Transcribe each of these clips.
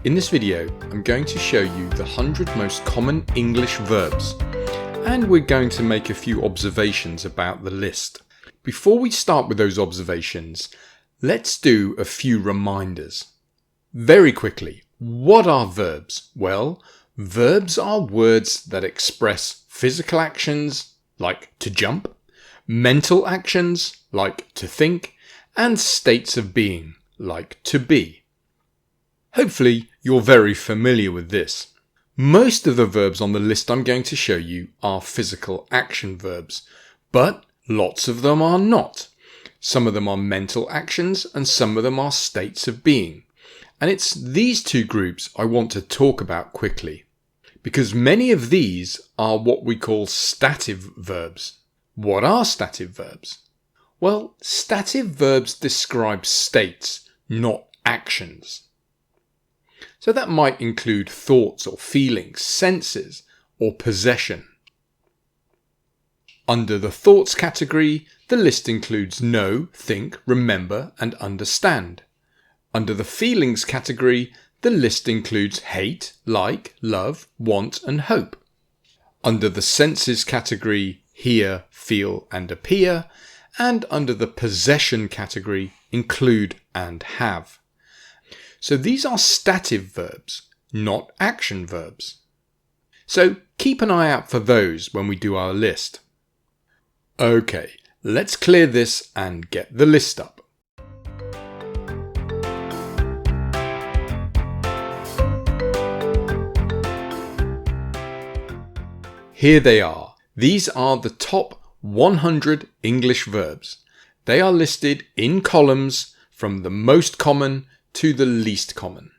In this video, I'm going to show you the 100 most common English verbs, and we're going to make a few observations about the list. Before we start with those observations, let's do a few reminders. Very quickly, what are verbs? Well, verbs are words that express physical actions, like to jump, mental actions, like to think, and states of being, like to be. Hopefully, you're very familiar with this. Most of the verbs on the list I'm going to show you are physical action verbs, but lots of them are not. Some of them are mental actions and some of them are states of being. And it's these two groups I want to talk about quickly, because many of these are what we call stative verbs. What are stative verbs? Well, stative verbs describe states, not actions. So that might include thoughts or feelings, senses, or possession. Under the thoughts category, the list includes know, think, remember, and understand. Under the feelings category, the list includes hate, like, love, want, and hope. Under the senses category, hear, feel, and appear. And under the possession category, include and have. So these are stative verbs, not action verbs. So keep an eye out for those when we do our list. Okay, let's clear this and get the list up. Here they are. These are the top 100 English verbs. They are listed in columns from the most common to the least common.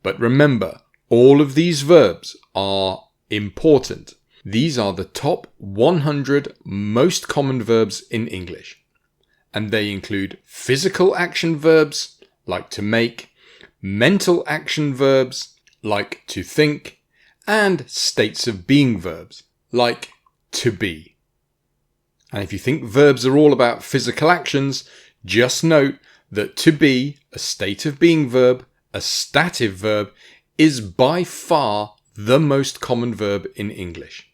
But remember, all of these verbs are important. These are the top 100 most common verbs in English. And they include physical action verbs, like to make, mental action verbs, like to think, and states of being verbs, like to be. And if you think verbs are all about physical actions, just note that to be, a state of being verb, a stative verb, is by far the most common verb in English.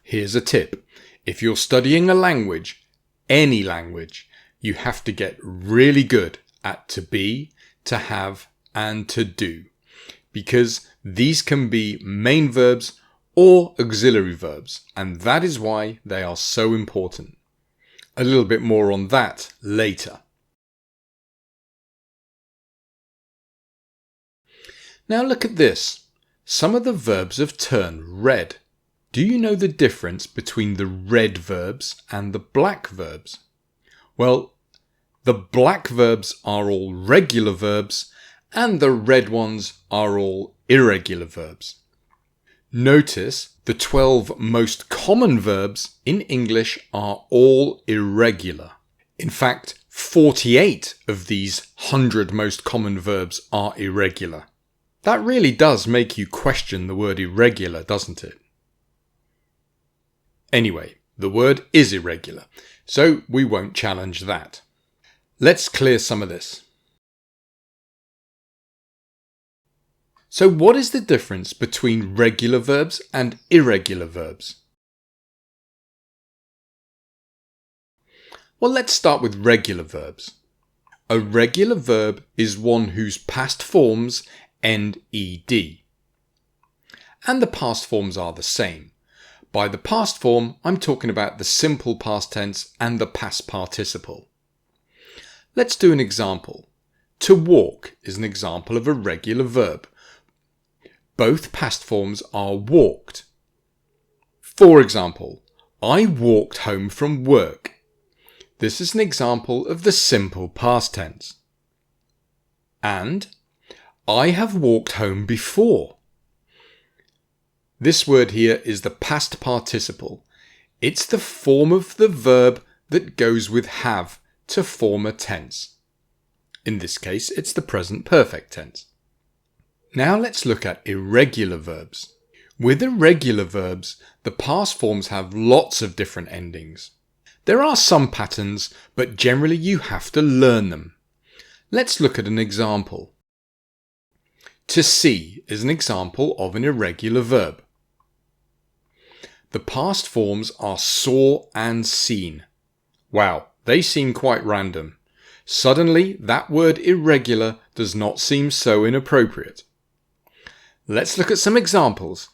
Here's a tip. If you're studying a language, any language, you have to get really good at to be, to have, and to do, because these can be main verbs or auxiliary verbs, and that is why they are so important. A little bit more on that later. Now look at this. Some of the verbs have turned red. Do you know the difference between the red verbs and the black verbs? Well, the black verbs are all regular verbs and the red ones are all irregular verbs. Notice the 12 most common verbs in English are all irregular. In fact, 48 of these 100 most common verbs are irregular. That really does make you question the word irregular, doesn't it? Anyway, the word is irregular, so we won't challenge that. Let's clear some of this. So what is the difference between regular verbs and irregular verbs? Well, let's start with regular verbs. A regular verb is one whose past forms end ed. And the past forms are the same. By the past form, I'm talking about the simple past tense and the past participle. Let's do an example. To walk is an example of a regular verb. Both past forms are walked. For example, I walked home from work. This is an example of the simple past tense. And I have walked home before. This word here is the past participle. It's the form of the verb that goes with have to form a tense. In this case, it's the present perfect tense. Now let's look at irregular verbs. With irregular verbs, the past forms have lots of different endings. There are some patterns, but generally you have to learn them. Let's look at an example. To see is an example of an irregular verb. The past forms are saw and seen. Wow, they seem quite random. Suddenly, that word irregular does not seem so inappropriate. Let's look at some examples.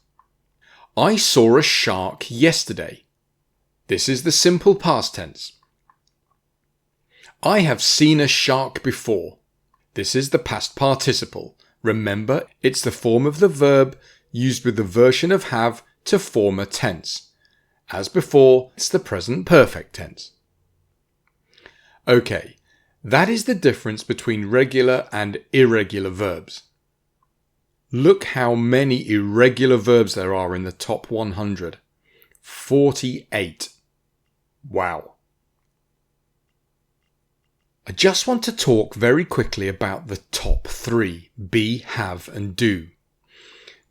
I saw a shark yesterday. This is the simple past tense. I have seen a shark before. This is the past participle. Remember, it's the form of the verb used with the version of have to form a tense. As before, it's the present perfect tense. Okay, that is the difference between regular and irregular verbs. Look how many irregular verbs there are in the top 100. 48. Wow. I just want to talk very quickly about the top 3, be, have and do.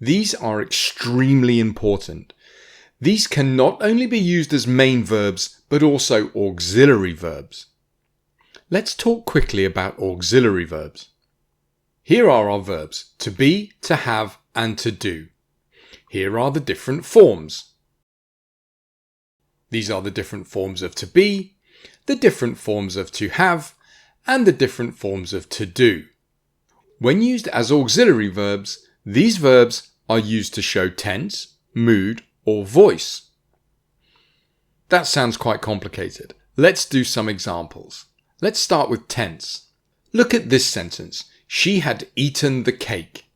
These are extremely important. These can not only be used as main verbs, but also auxiliary verbs. Let's talk quickly about auxiliary verbs. Here are our verbs, to be, to have and to do. Here are the different forms. These are the different forms of to be, the different forms of to have, and the different forms of to do. When used as auxiliary verbs, these verbs are used to show tense, mood, or voice. That sounds quite complicated. Let's do some examples. Let's start with tense. Look at this sentence. She had eaten the cake.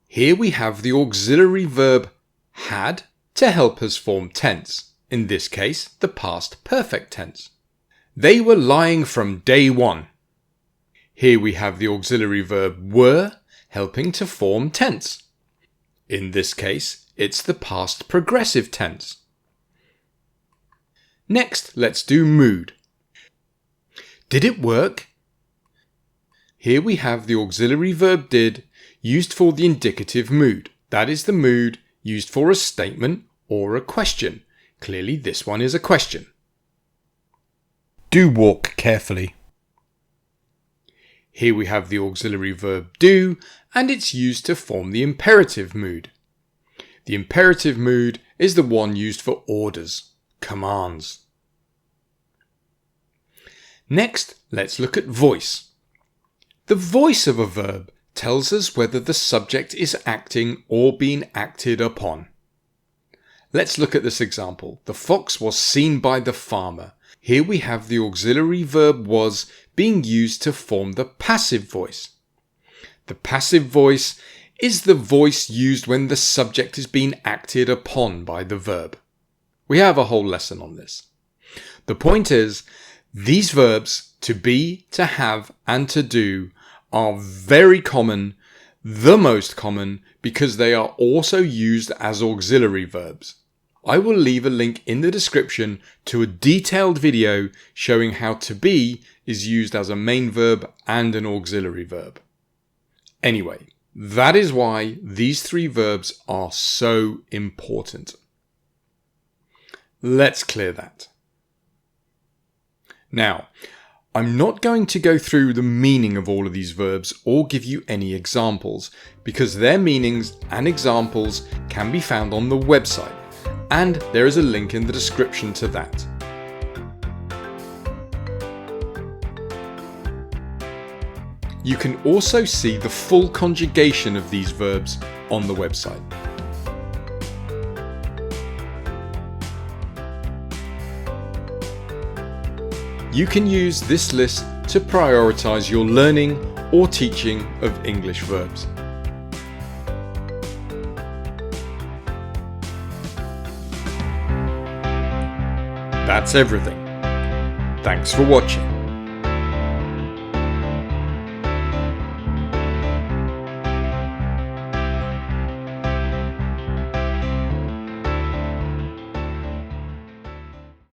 Here we have the auxiliary verb had to help us form tense. In this case, the past perfect tense. They were lying from day one. Here we have the auxiliary verb were helping to form tense. In this case, it's the past progressive tense. Next, let's do mood. Did it work? Here we have the auxiliary verb did used for the indicative mood. That is the mood used for a statement or a question. Clearly, this one is a question. Do walk carefully. Here we have the auxiliary verb do, and it's used to form the imperative mood. The imperative mood is the one used for orders, commands. Next, let's look at voice. The voice of a verb tells us whether the subject is acting or being acted upon. Let's look at this example. The fox was seen by the farmer. Here we have the auxiliary verb was being used to form the passive voice. The passive voice is the voice used when the subject is being acted upon by the verb. We have a whole lesson on this. The point is, these verbs, to be, to have, and to do, are very common, the most common, because they are also used as auxiliary verbs. I will leave a link in the description to a detailed video showing how to be is used as a main verb and an auxiliary verb. Anyway, that is why these 3 verbs are so important. Let's clear that. Now, I'm not going to go through the meaning of all of these verbs or give you any examples, because their meanings and examples can be found on the website, and there is a link in the description to that. You can also see the full conjugation of these verbs on the website. You can use this list to prioritize your learning or teaching of English verbs. That's everything. Thanks for watching.